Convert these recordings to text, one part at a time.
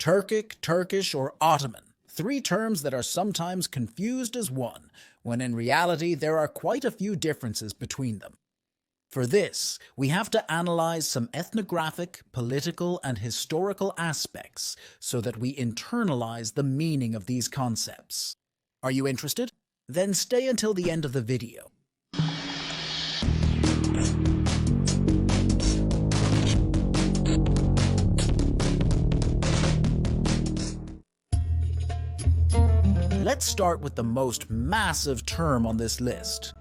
Turkic, Turkish, or Ottoman, three terms that are sometimes confused as one, when in reality there are quite a few differences between them. For this, we have to analyze some ethnographic, political, and historical aspects so that we internalize the meaning of these concepts. Are you interested? Then stay until the end of the video. Let's start with the most massive term on this list.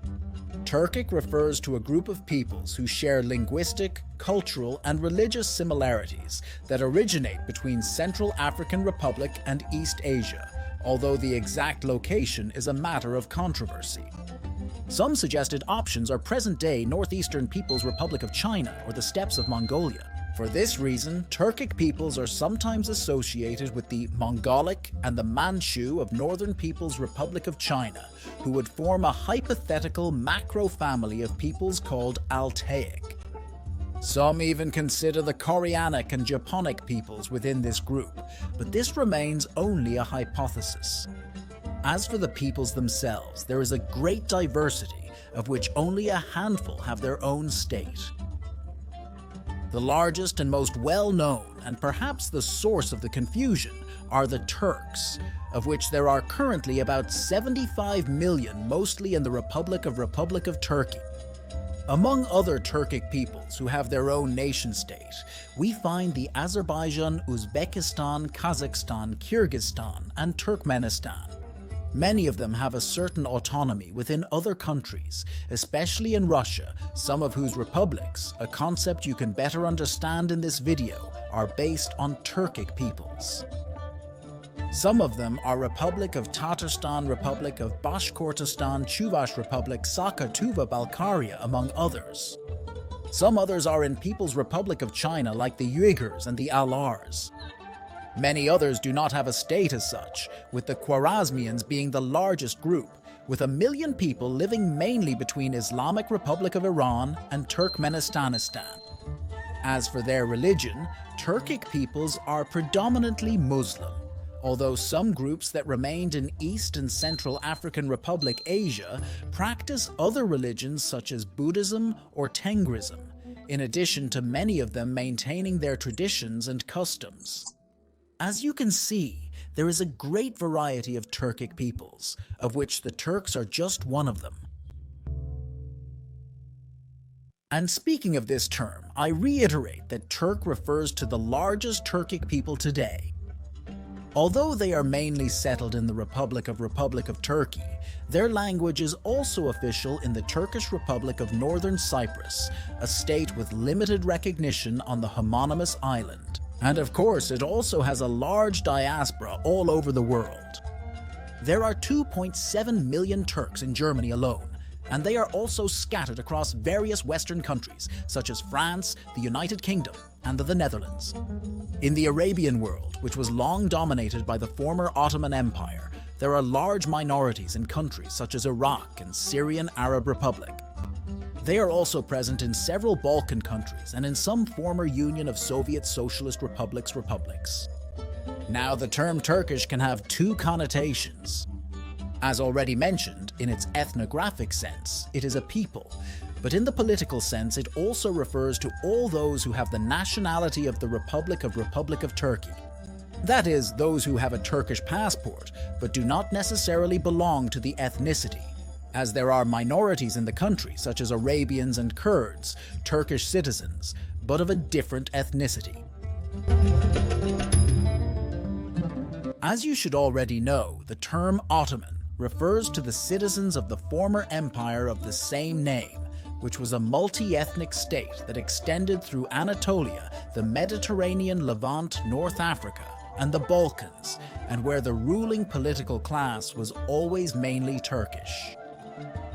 Turkic refers to a group of peoples who share linguistic, cultural, and religious similarities that originate between Central African Republic and East Asia, although the exact location is a matter of controversy. Some suggested options are present-day Northeastern People's Republic of China or the steppes of Mongolia. For this reason, Turkic peoples are sometimes associated with the Mongolic and the Manchu of Northern People's Republic of China, who would form a hypothetical macro-family of peoples called Altaic. Some even consider the Koreanic and Japonic peoples within this group, but this remains only a hypothesis. As for the peoples themselves, there is a great diversity, of which only a handful have their own state. The largest and most well-known, and perhaps the source of the confusion, are the Turks, of which there are currently about 75 million, mostly in the Republic of Turkey. Among other Turkic peoples who have their own nation-state, we find the Azerbaijan, Uzbekistan, Kazakhstan, Kyrgyzstan, and Turkmenistan. Many of them have a certain autonomy within other countries, especially in Russia, some of whose republics, a concept you can better understand in this video, are based on Turkic peoples. Some of them are Republic of Tatarstan, Republic of Bashkortostan, Chuvash Republic, Sakha Balkaria, among others. Some others are in People's Republic of China like the Uyghurs and the Alars. Many others do not have a state as such, with the Khwarezmians being the largest group, with 1 million people living mainly between Islamic Republic of Iran and Turkmenistanistan. As for their religion, Turkic peoples are predominantly Muslim, although some groups that remained in East and Central African Republic Asia practice other religions such as Buddhism or Tengrism, in addition to many of them maintaining their traditions and customs. As you can see, there is a great variety of Turkic peoples, of which the Turks are just one of them. And speaking of this term, I reiterate that Turk refers to the largest Turkic people today. Although they are mainly settled in the Republic of Turkey, their language is also official in the Turkish Republic of Northern Cyprus, a state with limited recognition on the homonymous island. And of course, it also has a large diaspora all over the world. There are 2.7 million Turks in Germany alone, and they are also scattered across various Western countries, such as France, the United Kingdom, and the Netherlands. In the Arabian world, which was long dominated by the former Ottoman Empire, there are large minorities in countries such as Iraq and Syrian Arab Republic. They are also present in several Balkan countries and in some former Union of Soviet Socialist republics. Now, the term Turkish can have two connotations. As already mentioned, in its ethnographic sense, it is a people, but in the political sense, it also refers to all those who have the nationality of the Republic of Turkey. That is, those who have a Turkish passport, but do not necessarily belong to the ethnicity, as there are minorities in the country, such as Arabians and Kurds, Turkish citizens, but of a different ethnicity. As you should already know, the term Ottoman refers to the citizens of the former empire of the same name, which was a multi-ethnic state that extended through Anatolia, the Mediterranean Levant, North Africa, and the Balkans, and where the ruling political class was always mainly Turkish.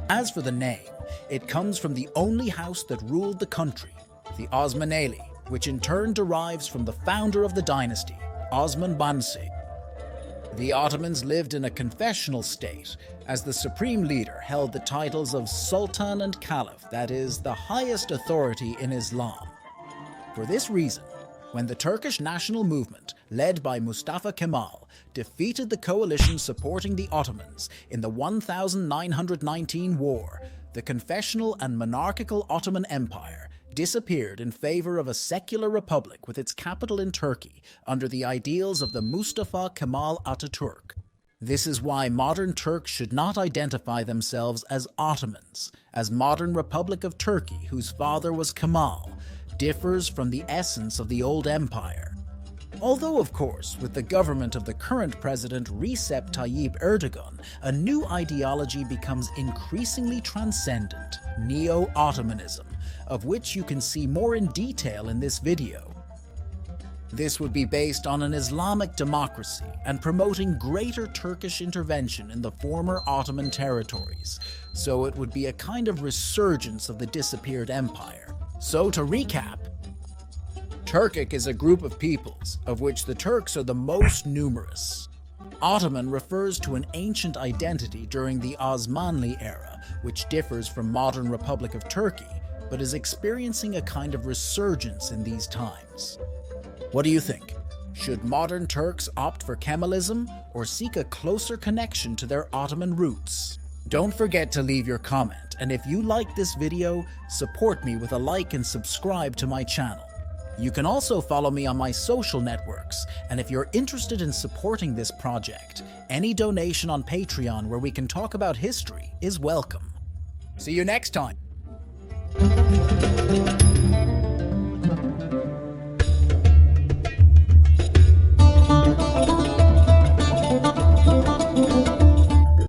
As for the name, it comes from the only house that ruled the country, the Osmanli, which in turn derives from the founder of the dynasty, Osman Bansi. The Ottomans lived in a confessional state, as the supreme leader held the titles of Sultan and Caliph, that is, the highest authority in Islam. For this reason, When the Turkish national movement, led by Mustafa Kemal, defeated the coalition supporting the Ottomans in the 1919 war, the confessional and monarchical Ottoman Empire disappeared in favor of a secular republic with its capital in Turkey under the ideals of the Mustafa Kemal Atatürk. This is why modern Turks should not identify themselves as Ottomans, as modern Republic of Turkey, whose father was Kemal, differs from the essence of the old empire. Although, of course, with the government of the current president Recep Tayyip Erdogan, a new ideology becomes increasingly transcendent, neo-Ottomanism, of which you can see more in detail in this video. This would be based on an Islamic democracy and promoting greater Turkish intervention in the former Ottoman territories, so it would be a kind of resurgence of the disappeared empire. So to recap, Turkic is a group of peoples, of which the Turks are the most numerous. Ottoman refers to an ancient identity during the Osmanli era, which differs from modern Republic of Turkey, but is experiencing a kind of resurgence in these times. What do you think? Should modern Turks opt for Kemalism or seek a closer connection to their Ottoman roots? Don't forget to leave your comment, and if you like this video, support me with a like and subscribe to my channel. You can also follow me on my social networks, and if you're interested in supporting this project, any donation on Patreon where we can talk about history is welcome. See you next time!